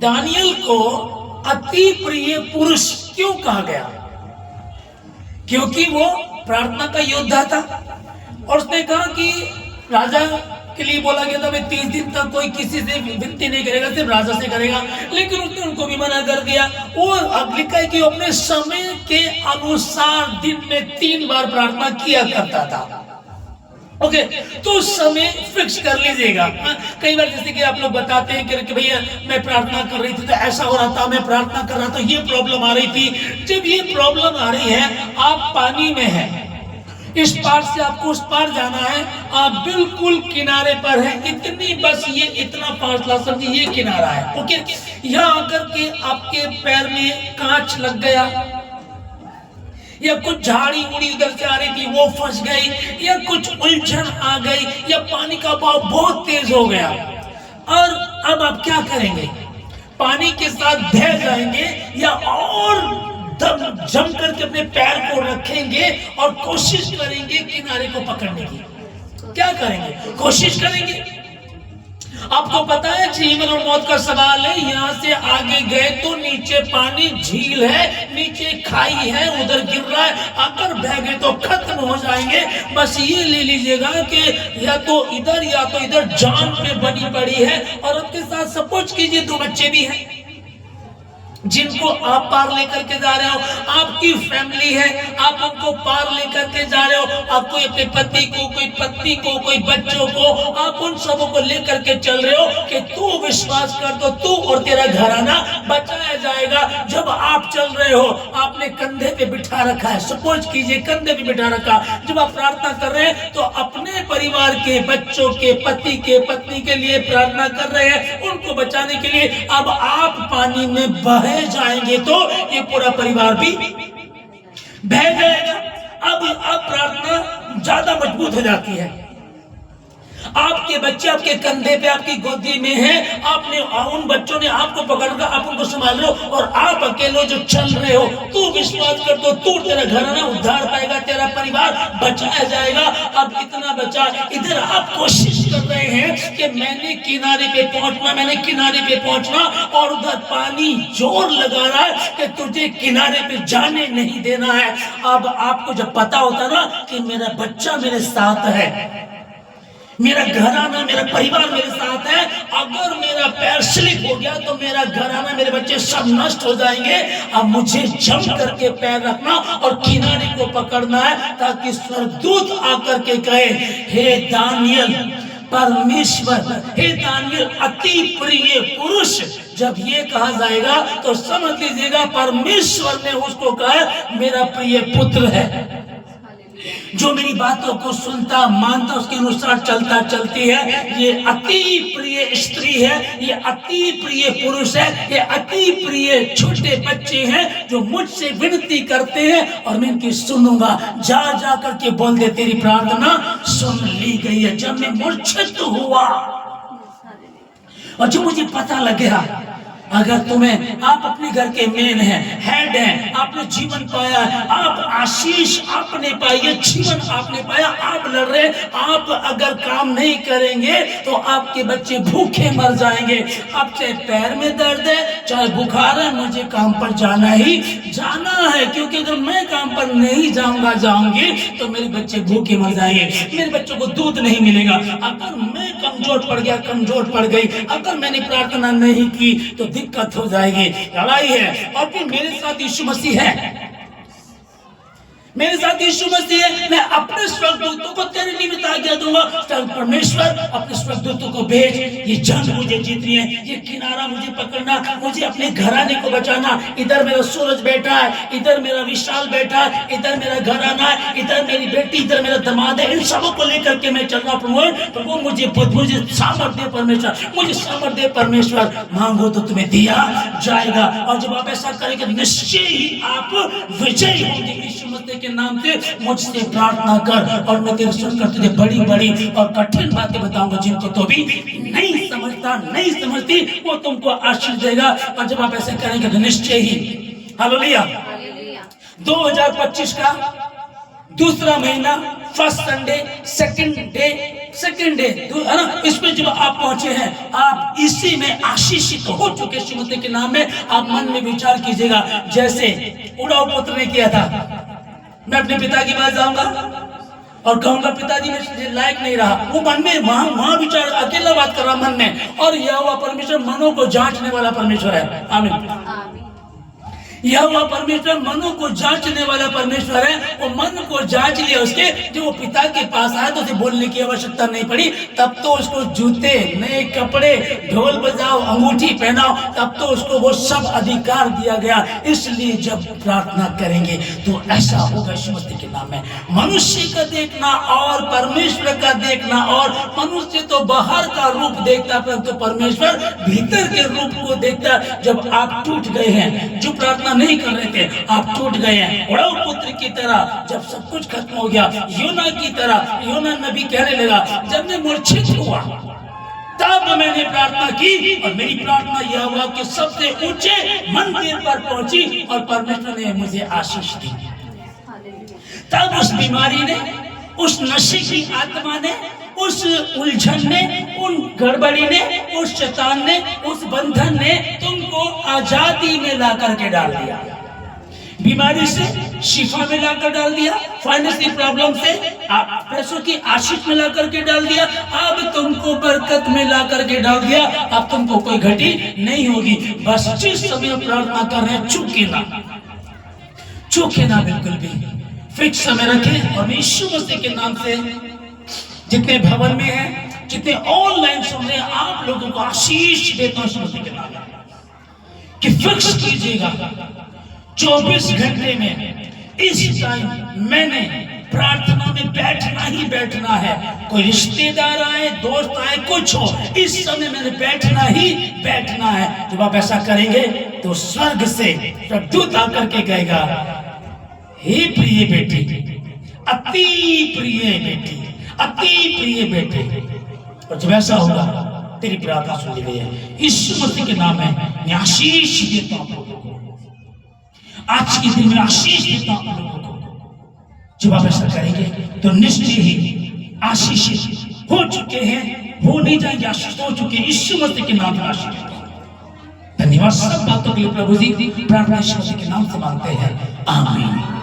Daniel को अति प्रिय पुरुष क्यों कहा गया? क्योंकि वो प्रार्थना का योद्धा था और उसने कहा कि राजा के लिए बोला गया था मैं 30 दिन तक कोई किसी से विनती नहीं करेगा, सिर्फ राजा से करेगा, लेकिन उसने उनको भी मना कर दिया। और लिखा है कि वो अपने समय के अनुसार दिन में 3 बार प्रार्थना किया करता था। ओके, तो समय फिक्स कर लीजिएगा। कई बार जैसे कि आप लोग बताते हैं कि भैया मैं प्रार्थना कर रही थी तो ऐसा हो रहा था, मैं प्रार्थना कर रहा था ये प्रॉब्लम आ रही थी। जब ये प्रॉब्लम आ रही है, आप पानी में है, इस पार से आपको उस पार जाना है, आप बिल्कुल किनारे पर है, इतनी बस ये इतना फासला समझिए ये किनारा है। ओके, यहाँ आकर के आपके पैर में कांच लग गया या कुछ झाड़ी उड़ी उधर से आ रही थी वो फंस गई या कुछ उलझन आ गई या पानी का बहाव बहुत तेज हो गया, और अब आप क्या करेंगे? पानी के साथ बह जाएंगे या और दम जम करके अपने पैर को रखेंगे और कोशिश करेंगे किनारे को पकड़ने की? क्या करेंगे? कोशिश करेंगे। आपको पता है जीवन और मौत का सवाल है। यहाँ से आगे गए तो नीचे पानी, झील है, नीचे खाई है, उधर गिर रहा है, अगर बह गए तो खत्म हो जाएंगे। बस ये ले लीजिएगा कि या तो इधर जान पे बनी पड़ी है। और आपके साथ सपोज कीजिए 2 बच्चे भी हैं जिनको आप पार लेकर के जा रहे हो, आपकी फैमिली है, आप उनको पार लेकर के जा रहे हो, आप कोई अपने पति को, कोई पत्नी को, कोई बच्चों को, आप उन सबों को लेकर के चल रहे हो कि तू विश्वास कर तो तू और तेरा घराना बचाया जाएगा। जब आप चल रहे हो, आपने कंधे पे बिठा रखा है, सपोज कीजिए कंधे पे बिठा रखा, जब आप प्रार्थना कर रहे हैं तो अपने परिवार के, बच्चों के, पति के, पत्नी के लिए प्रार्थना कर रहे हैं, उनको बचाने के लिए। अब आप पानी में बह जाएंगे तो ये पूरा परिवार भी बह जाएगा। अब प्रार्थना ज्यादा मजबूत हो जाती है। आपके बच्चे आपके कंधे पे, आपकी गोदी में हैं, आपने उन बच्चों ने आपको पकड़कर आप उनको संभाल रहे हो और आप अकेले जो चल रहे हो, तू विश्वास कर तो तू, तेरा घराना उद्धार पाएगा, तेरा परिवार बचाया जाएगा। अब इतना बचा, इधर आप कोशिश कर रहे हैं कि मैंने किनारे पे पहुंचना, मैंने किनारे पे पहुंचना, और उधर पानी जोर लगा रहा है कि तुझे किनारे पे जाने नहीं देना है। अब आपको जब पता होता ना कि मेरा बच्चा मेरे साथ है, मेरा घराना, मेरा परिवार मेरे साथ है, अगर मेरा पैर स्लिप हो गया तो मेरा घराना, मेरे बच्चे सब नष्ट हो जाएंगे। अब मुझे जम करके पैर रखना और किनारे को पकड़ना है, ताकि स्वर्गदूत आकर के कहे, हे दानियल परमेश्वर, हे दानियल अति प्रिय पुरुष। जब ये कहा जाएगा तो समझ लीजिएगा परमेश्वर ने उसको कहा मेरा प्रिय पुत्र है, जो मेरी बातों को सुनता, मानता, उसके अनुसार चलता, चलती है। ये अति प्रिय स्त्री है, ये अति प्रिय पुरुष है, ये अति प्रिय छोटे बच्चे हैं जो मुझसे विनती करते हैं और मैं इनकी सुनूंगा। जा जा करके बोल दे तेरी प्रार्थना सुन ली गई है। जब मैं मूर्छित हुआ और जब मुझे पता लग गया, अगर तुम्हें, आप अपने घर के मेन हैं, हेड हैं, आपने जीवन पाया है, आप आशीष आपने पाई है, जीवन आपने पाया, आप लड़ रहे, आप अगर काम नहीं करेंगे तो आपके बच्चे भूखे मर जाएंगे। आप चाहे पैर में दर्द है, चाहे बुखार है, मुझे काम पर जाना ही जाना है, क्योंकि अगर मैं काम पर नहीं जाऊंगी तो मेरे बच्चे भूखे मर जाएंगे, मेरे बच्चों को दूध नहीं मिलेगा। अगर मैं कमजोर पड़ गया, कमजोर पड़ गई, अगर मैंने प्रार्थना नहीं की तो दिक्कत हो जाएगी, लड़ाई है। और फिर मेरे साथ यीशु मसीह है, मेरे साथ यीशु मसीह है, मैं अपने स्वर्गदूतों को तेरे निमित्त आज्ञा दूंगा। परमेश्वर अपने स्वर्गदूतों को भेज, ये जंग मुझे जीतनी है, ये किनारा मुझे पकड़ना, मुझे अपने घराने को बचाना। इधर मेरा सूरज बैठा है, इधर मेरा विशाल बैठा है, इधर मेरा घराना है, इधर मेरी बेटी, इधर मेरा दामाद है, इन सबों को लेकर के मैं चल रहा हूँ। प्रभु मुझे सामर्थ दे परमेश्वर, मुझे सामर्थ दे परमेश्वर। मांगो तो तुम्हें दिया जाएगा, और जब आप ऐसा करेंगे निश्चय ही आप विजयी होंगे। यीशु मसीह के नाम से मुझसे प्रार्थना कर और मैं तेरे सुनकर तुझे बड़ी बड़ी और कठिन बातें बताऊंगा जिनको तो भी नहीं समझता, नहीं समझती, वो तुमको आशीष देगा। और जब आप ऐसे करेंगे तो निश्चय ही, हालेलुया, 2025 का दूसरा महीना, first Sunday, second day, second है ना, इसमें जब आप पहुंचे हैं, आप इसी में आशीषित हो चुके श्रीमती के नाम में। आप मन में विचार कीजिएगा, जैसे उड़ाऊ पुत्र ने किया था, मैं अपने पिता के पास जाऊंगा और कहूंगा पिताजी मैं लायक नहीं रहा, वो मन में वहां विचार, अकेला बात कर रहा मन में। और यहोवा परमेश्वर मनों को जांचने वाला परमेश्वर है। आमीन। यहोवा परमेश्वर मनों को जांचने वाला परमेश्वर है। वो मन को जांच लिया उसके, जो वो पिता के पास आया तो उसे बोलने की आवश्यकता नहीं पड़ी। तब तो उसको जूते, नए कपड़े, ढोल बजाओ, अंगूठी पहनाओ, तब तो उसको वो सब अधिकार दिया गया। इसलिए जब प्रार्थना करेंगे तो ऐसा होगा यीशु मसीह के नाम में। मनुष्य का देखना और परमेश्वर का देखना, और मनुष्य तो बाहर का रूप देखता परंतु परमेश्वर भीतर के रूप को देखता। जब आप टूट गए हैं, जो प्रार्थना नहीं कर रहे थे, आप टूट गए हैं, उड़ाऊ पुत्र की तरह, जब सब कुछ खत्म हो गया, योना की तरह। योना नबी कहने लगा, जब मैं मूर्छित हुआ तब मैंने प्रार्थना की और मेरी प्रार्थना यहोवा के सबसे ऊंचे मंदिर पर पहुंची और परमेश्वर ने मुझे आशीष दी। तब उस बीमारी ने, उस नशे की आत्मा ने, उस उलझन ने, उन गड़बड़ी ने, उस शैतान ने, उस बंधन ने तुमको आजादी में ला करके डाल दिया। बीमारी से शिफा में लाकर डाल दिया, फाइनेंशियल प्रॉब्लम से पैसों की आशीष में ला करके डाल दिया, अब तुमको बरकत में ला करके डाल दिया। अब तुमको कोई घटी नहीं होगी। बस जिस समय प्रार्थना कर रहे हैं, चूके ना बिल्कुल भी, फिक्स समय रखें। और यीशु मसीह के नाम से जितने भवन में हैं, जितने ऑनलाइन सुन रहे हैं, आप लोगों को आशीष देता हूं यीशु मसीह के नाम में कि फिक्स कीजिएगा 24 घंटे में इस टाइम मैंने प्रार्थना में बैठना ही बैठना है। कोई रिश्तेदार आए, दोस्त आए, कुछ हो, इस समय मैंने बैठना ही बैठना है। जब आप ऐसा करेंगे तो स्वर्ग से दूत आकर के कहेगा, हे प्रिय बेटी, अति प्रिय बेटी, अति प्रिय बेटे। और जब ऐसा होगा, तेरी प्रार्थना सुन ली गई है। यीशु मसीह के नाम में मैं आशीष देता हूं लोगों को, आज के दिन में आशीष देता हूं लोगों को। जब आप ऐसा करेंगे तो निश्चय ही आशीषित हो चुके हैं, हो नहीं जाएंगे, आशीष हो चुके हैं। यीशु मसीह के नाम में आशीष। धन्यवाद सब बातों के लिए प्रभु जी। प्रार्थना यीशु मसीह के नाम से मांगते हैं, आमीन।